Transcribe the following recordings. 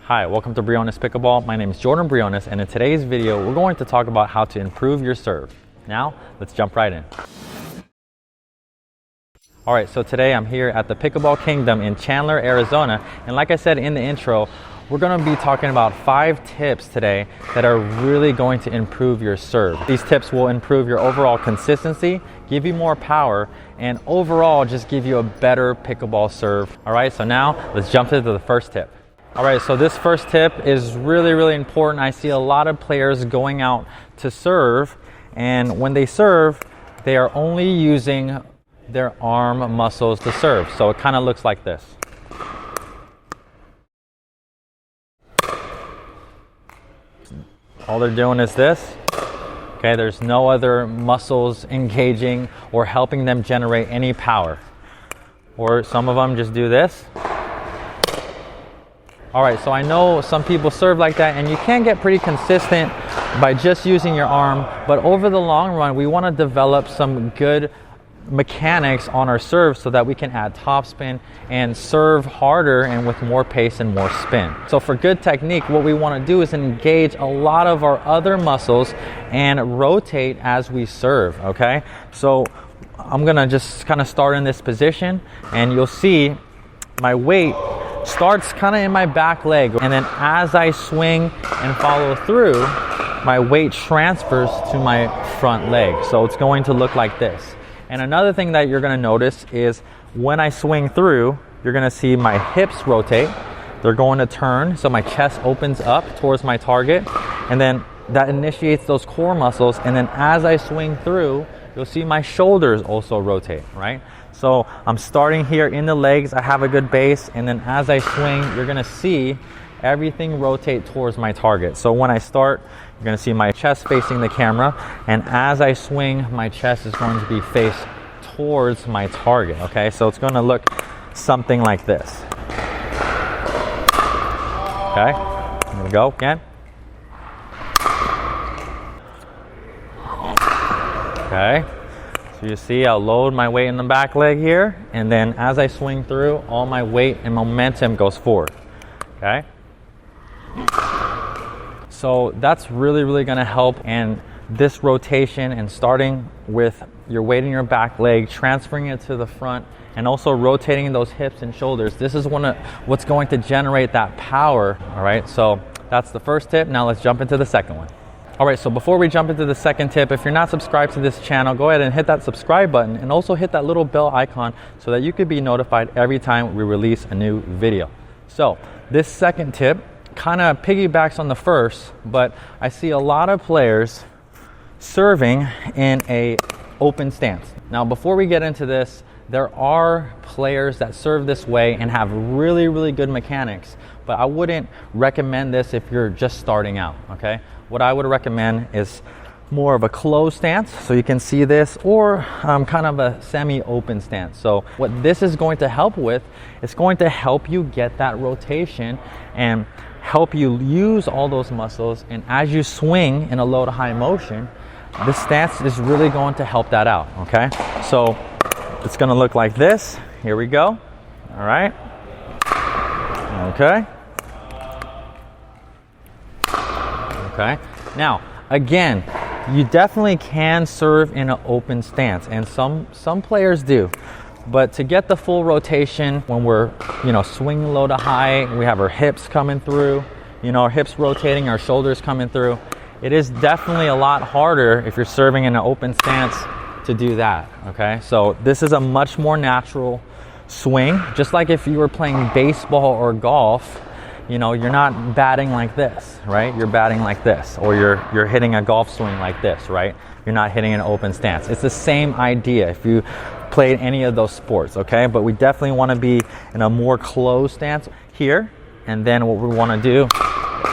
Hi, welcome to Briones Pickleball. My name is Jordan Briones, and in today's video, we're going to talk about how to improve your serve. Now, let's jump right in. All right, so today I'm here at the Pickleball Kingdom in Chandler, Arizona, and like I said in the intro, we're going to be talking about 5 tips today that are really going to improve your serve. These tips will improve your overall consistency, give you more power, and overall just give you a better pickleball serve. All right, so now let's jump into the first tip. All right, so this first tip is really important. I see a lot of players going out to serve, and when they serve, they are only using their arm muscles to serve. So it kind of looks like this. All they're doing is this. Okay, there's no other muscles engaging or helping them generate any power. Or some of them just do this. All right, so I know some people serve like that, and you can get pretty consistent by just using your arm, but over the long run, we want to develop some good mechanics on our serve so that we can add topspin and serve harder and with more pace and more spin. So for good technique, what we want to do is engage a lot of our other muscles and rotate as we serve, okay? So I'm gonna just kind of start in this position, and you'll see my weight starts kind of in my back leg, and then as I swing and follow through, my weight transfers to my front leg. So it's going to look like this. And another thing that you're going to notice is when I swing through, you're going to see my hips rotate. They're going to turn, so my chest opens up towards my target, and then that initiates those core muscles, and then as I swing through, you'll see my shoulders also rotate, right? So I'm starting here in the legs, I have a good base, and then as I swing, you're gonna see everything rotate towards my target. So when I start, you're gonna see my chest facing the camera, and as I swing, my chest is going to be faced towards my target, okay? So it's gonna look something like this. Okay, I'm gonna go again. Okay, so you see I'll load my weight in the back leg here, and then as I swing through, all my weight and momentum goes forward, okay? So that's really going to help, and this rotation and starting with your weight in your back leg, transferring it to the front, and also rotating those hips and shoulders, this is what's going to generate that power, all right? So that's the first tip. Now let's jump into the second one. All right, so before we jump into the second tip, if you're not subscribed to this channel, go ahead and hit that subscribe button, and also hit that little bell icon so that you could be notified every time we release a new video. So this second tip kind of piggybacks on the first, but I see a lot of players serving in a open stance. Now, before we get into this, there are players that serve this way and have really good mechanics, but I wouldn't recommend this if you're just starting out, okay? What I would recommend is more of a closed stance, so you can see this, or kind of a semi-open stance. So what this is going to help with, it's going to help you get that rotation and help you use all those muscles, and as you swing in a low to high motion, this stance is really going to help that out, okay? So it's gonna look like this. Here we go. All right. Okay. Okay. Now, again, you definitely can serve in an open stance, and some players do. But to get the full rotation, when we're, swinging low to high, we have our hips coming through, our hips rotating, our shoulders coming through. It is definitely a lot harder if you're serving in an open stance to do that, okay? So this is a much more natural swing. Just like if you were playing baseball or golf, you're not batting like this, right? You're batting like this, or you're hitting a golf swing like this, right? You're not hitting an open stance. It's the same idea if you played any of those sports, okay? But we definitely want to be in a more closed stance here, and then what we want to do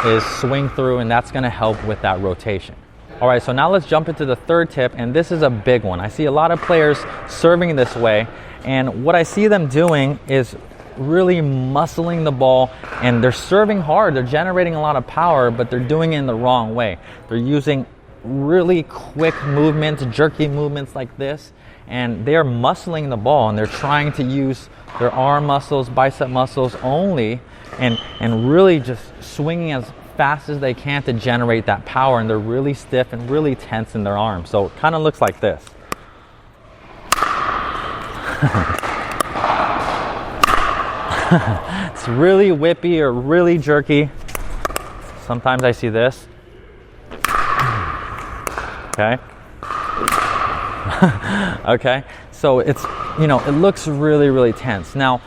is swing through, and that's going to help with that rotation. All right, so now let's jump into the third tip, and this is a big one. I see a lot of players serving this way, and what I see them doing is really muscling the ball, and they're serving hard. They're generating a lot of power, but they're doing it in the wrong way. They're using really quick movements, jerky movements like this, and they're muscling the ball, and they're trying to use their arm muscles, bicep muscles only, and really just swinging as fast as they can to generate that power, and they're really stiff and really tense in their arms. So it kind of looks like this. It's really whippy or really jerky. Sometimes I see this. Okay. Okay. So it's, you know, it looks really, really tense. Now,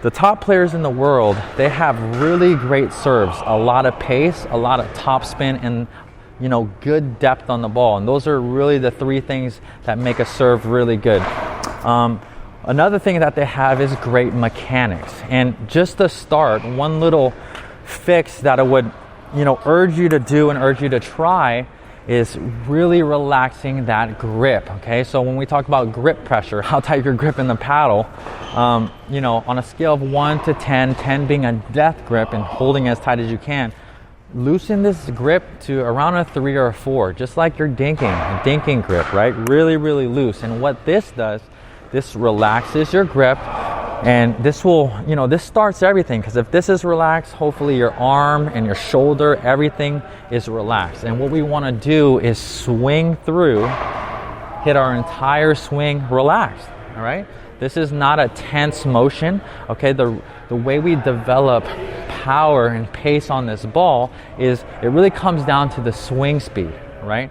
the top players in the world, they have really great serves, a lot of pace, a lot of top spin, and, you know, good depth on the ball. And those are really the three things that make a serve really good. Another thing that they have is great mechanics. And just to start, one little fix that I would, you know, urge you to do and urge you to try is really relaxing that grip. Okay, so when we talk about grip pressure, how tight your grip in the paddle, you know, on a scale of 1 to 10, 10 being a death grip and holding as tight as you can, loosen this grip to around a 3 or a 4, just like your dinking grip, right? Really, really loose. And what this does, this relaxes your grip, and this will, you know, this starts everything, because if this is relaxed, hopefully your arm and your shoulder, everything is relaxed. And what we want to do is swing through, hit our entire swing relaxed. All right, this is not a tense motion. Okay, the way we develop power and pace on this ball is it really comes down to the swing speed, right?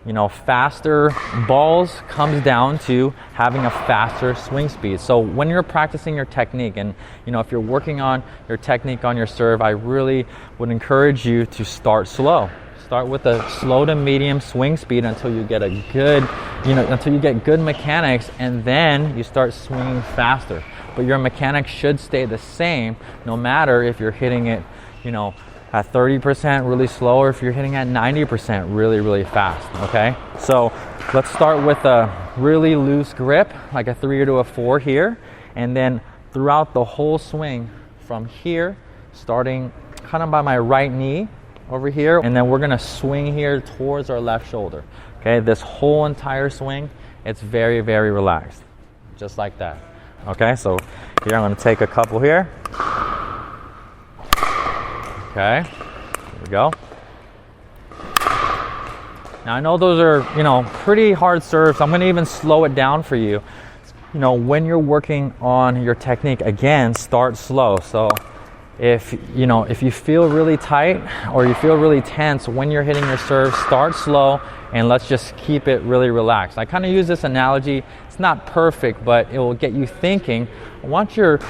You know, faster balls comes down to having a faster swing speed. So when you're practicing your technique, and, you know, if you're working on your technique on your serve, I really would encourage you to start slow. Start with a slow to medium swing speed until you get a good, you know, until you get good mechanics, and then you start swinging faster. But your mechanics should stay the same no matter if you're hitting it, you know, at 30% really slow, or if you're hitting at 90% really, really fast. Okay, so let's start with a really loose grip, like a 3 to a 4 here, and then throughout the whole swing from here, starting kind of by my right knee over here, and then we're gonna swing here towards our left shoulder. Okay, this whole entire swing, it's very, very relaxed, just like that. Okay, so here I'm gonna take a couple here. Okay, here we go. Now I know those are, you know, pretty hard serves. I'm gonna even slow it down for you. You know, when you're working on your technique, again, start slow. So if you feel really tight or you feel really tense when you're hitting your serve, start slow and let's just keep it really relaxed. I kind of use this analogy. It's not perfect, but it will get you thinking. I want your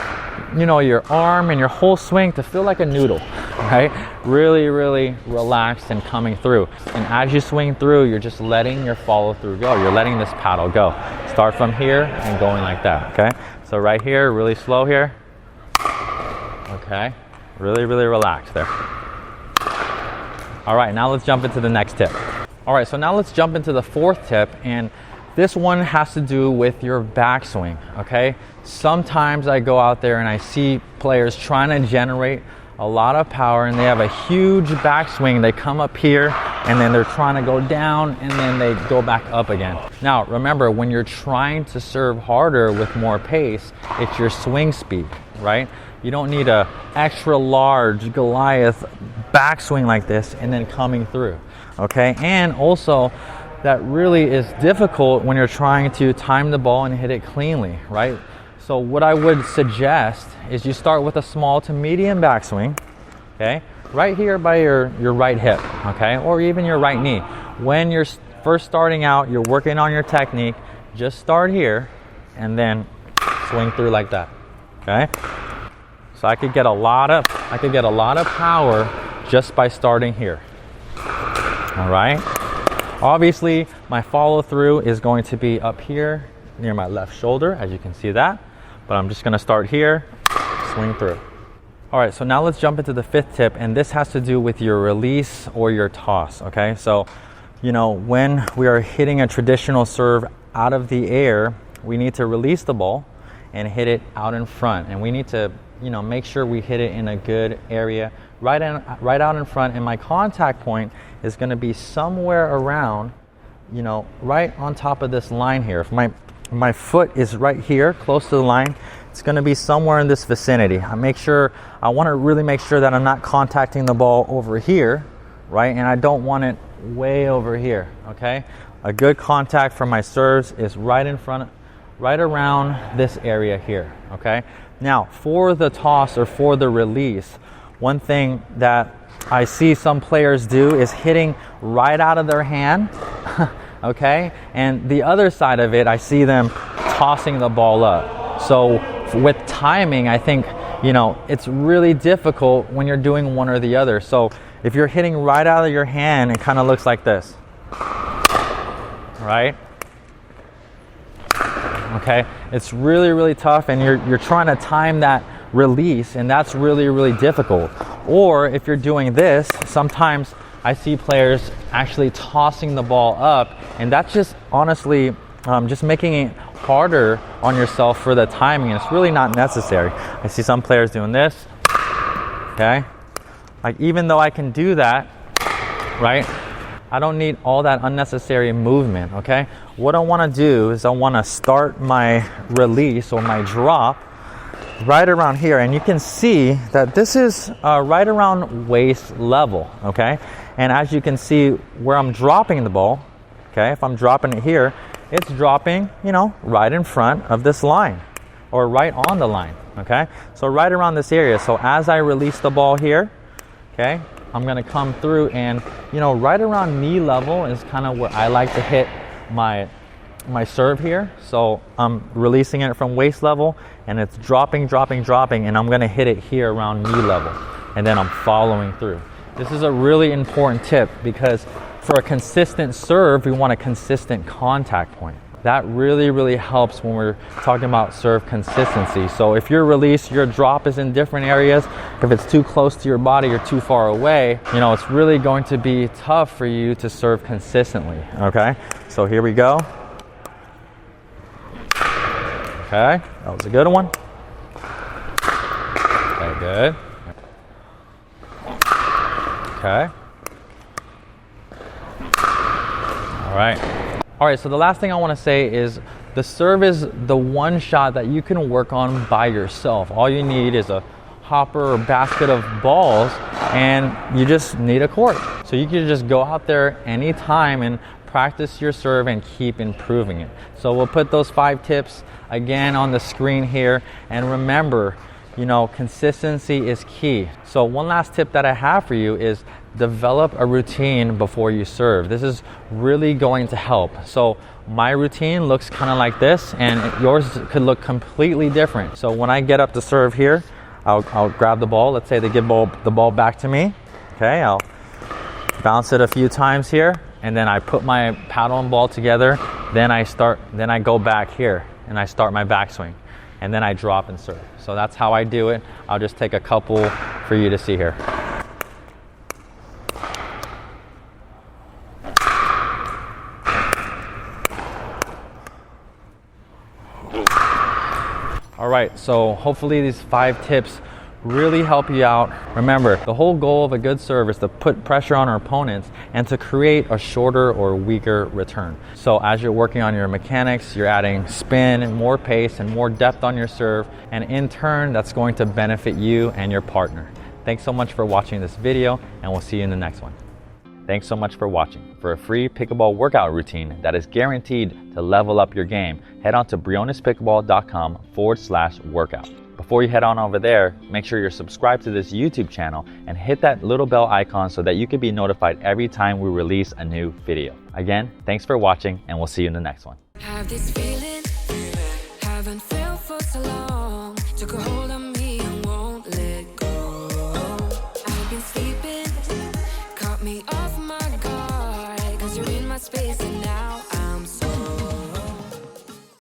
arm and your whole swing to feel like a noodle, right? Really, really relaxed and coming through. And as you swing through, you're just letting your follow through go. You're letting this paddle go. Start from here and going like that, okay? So right here, really slow here. Okay, really, really relaxed there. All right, now let's jump into the next tip. All right, so now let's jump into the fourth tip, and this one has to do with your backswing, okay? Sometimes I go out there and I see players trying to generate a lot of power and they have a huge backswing. They come up here and then they're trying to go down and then they go back up again. Now, remember, when you're trying to serve harder with more pace, it's your swing speed, right? You don't need a extra large Goliath backswing like this and then coming through, okay? And also, that really is difficult when you're trying to time the ball and hit it cleanly, right? So what I would suggest is you start with a small to medium backswing, okay? Right here by your right hip, okay? Or even your right knee. When you're first starting out, you're working on your technique, just start here and then swing through like that, okay? So I could get a lot of power just by starting here. All right? Obviously, my follow through is going to be up here near my left shoulder, as you can see that. But I'm just gonna start here, swing through. All right, so now let's jump into the fifth tip, and this has to do with your release or your toss, okay? So, you know, when we are hitting a traditional serve out of the air, we need to release the ball and hit it out in front. And we need to, you know, make sure we hit it in a good area, right out in front. And my contact point is gonna be somewhere around, you know, right on top of this line here. If my foot is right here, close to the line, it's going to be somewhere in this vicinity. I want to really make sure that I'm not contacting the ball over here, right? And I don't want it way over here, okay? A good contact for my serves is right in front, right around this area here, okay? Now, for the toss or for the release, one thing that I see some players do is hitting right out of their hand, okay? And the other side of it, I see them tossing the ball up. So with timing, I think, you know, it's really difficult when you're doing one or the other. So if you're hitting right out of your hand, it kind of looks like this, right? Okay, it's really, really tough, and you're trying to time that release, and that's really, really difficult. Or if you're doing this, sometimes I see players actually tossing the ball up, and that's just honestly just making it harder on yourself for the timing, and it's really not necessary. I see some players doing this, okay? Like, even though I can do that, right? I don't need all that unnecessary movement, okay? What I want to do is I want to start my release or my drop right around here, and you can see that this is right around waist level, okay? And as you can see where I'm dropping the ball, okay, if I'm dropping it here, it's dropping, you know, right in front of this line or right on the line, okay? So right around this area. So as I release the ball here, okay, I'm going to come through, and, you know, right around knee level is kind of where I like to hit my serve here. So I'm releasing it from waist level, and it's dropping, and I'm going to hit it here around knee level, and then I'm following through. This is a really important tip, because for a consistent serve, we want a consistent contact point. That really, really helps when we're talking about serve consistency. So if your release, your drop is in different areas, if it's too close to your body or too far away, you know, it's really going to be tough for you to serve consistently, okay? So here we go. Okay, that was a good one. Okay, good. Okay. All right, so the last thing I want to say is the serve is the one shot that you can work on by yourself. All you need is a hopper or basket of balls, and you just need a court. So you can just go out there anytime and practice your serve and keep improving it. So we'll put those 5 tips again on the screen here, and remember, you know, consistency is key. So one last tip that I have for you is develop a routine before you serve. This is really going to help. So my routine looks kind of like this, and yours could look completely different. So when I get up to serve here, I'll grab the ball. Let's say they give the ball back to me. Okay, I'll bounce it a few times here, and then I put my paddle and ball together. Then I go back here and I start my backswing, and then I drop and serve. So that's how I do it. I'll just take a couple for you to see here. All right, so hopefully these 5 tips really help you out. Remember, the whole goal of a good serve is to put pressure on our opponents and to create a shorter or weaker return. So as you're working on your mechanics, you're adding spin and more pace and more depth on your serve, and in turn, that's going to benefit you and your partner. Thanks so much for watching this video, and we'll see you in the next one. Thanks so much for watching. For a free pickleball workout routine that is guaranteed to level up your game, head on to brionespickleball.com/workout. Before you head on over there, make sure you're subscribed to this YouTube channel and hit that little bell icon so that you can be notified every time we release a new video. Again, thanks for watching, and we'll see you in the next one. Have this feeling, haven't felt for so long. Took a hold of me and won't let go. I've been sleeping, caught me off my guard, 'cause you're in my space and now